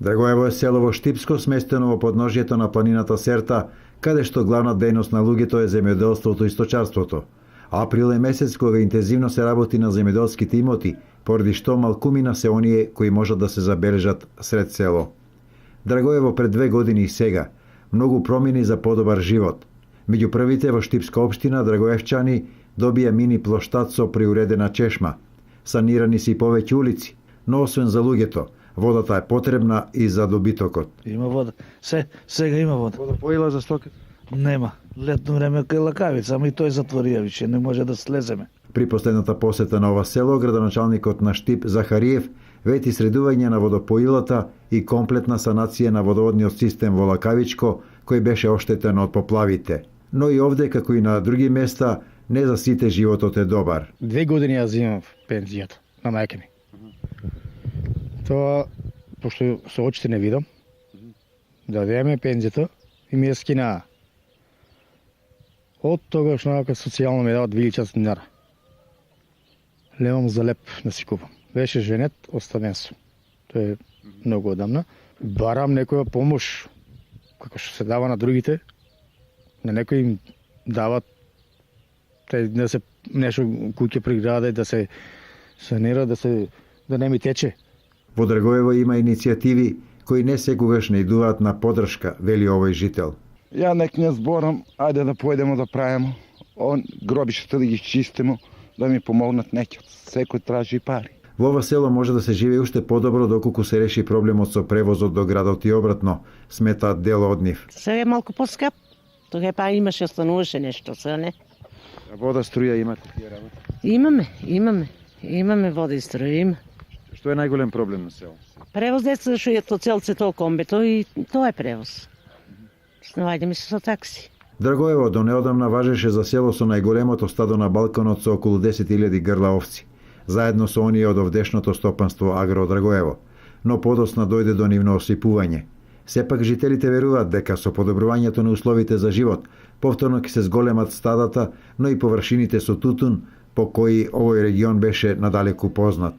Драгоево е село во Штипско, сместено во подножјето на планината Серта, каде што главна дејност на луѓето е земјоделството и сточарството. Април е месец кога интензивно се работи на земјоделските имоти, поради што малкумина се оние кои можат да се забележат сред село. Драгоево пред 2 години и сега, многу промени за подобар живот. Меѓу првите во Штипска општина Драгоевчани добија мини плоштад со приуредена чешма. Санирани се и повеќе улици, но освен за луѓето, водата е потребна и за добитокот. Има вода. Сега има вода. Водопоила за стока? Нема. Летно време кај Лакавица, ама и тој затворија више, не може да слеземе. При последната посета на ова село, градоначалникот на Штип Захариев вети средување на водопоилата и комплетна санација на водоводниот систем во Лакавичко, кој беше оштетен од поплавите. Но и овде, како и на други места, не за сите животот е добар. 2 години ја земам пензијата на мајка ми. Тоа, пошто со очите не видам, да деме пензијата и ми ја скинаа. Од тогаш нака социјално ми дават 2000 динара. Лемам за леп да си купам. Беше женет, оставен сум. Тоа е многу одамна. Барам некоја помош, како што се дава на другите, на некои им дават да се нешто куќе приграде, да се санира, да не ми тече. Во Драгоево има иницијативи кои не секогаш не идуваат на поддршка, вели овој жител. Ја нек не зборам, ајде да појдемо да правиме, гробишата да ги чистимо, да ми помогнат неќи. Секој тражи пари. Во ова село може да се живее уште подобро доколку се реши проблемот со превозот до градот и обратно, сметаат дел од нив. Сега е малку поскап. Тога па имаше, остануваше нешто, сега не. А вода, струја имате тие работи? Имаме вода и струја, има. Што е најголем проблем на село? Превоз деца што е целце тоа комбето и тоа е превоз. Снаоѓаме се со такси. Драгоево до неодамна важеше за село со најголемото стадо на Балканот со околу 10.000 грла овци, заедно со оние од овдешното стопанство Агро Драгоево, но подоцна дојде до нивно осипување. Сепак жителите веруваат дека со подобрувањето на условите за живот, повторно ќе се зголемат стадата, но и површините со тутун, по кои овој регион беше надалеку познат.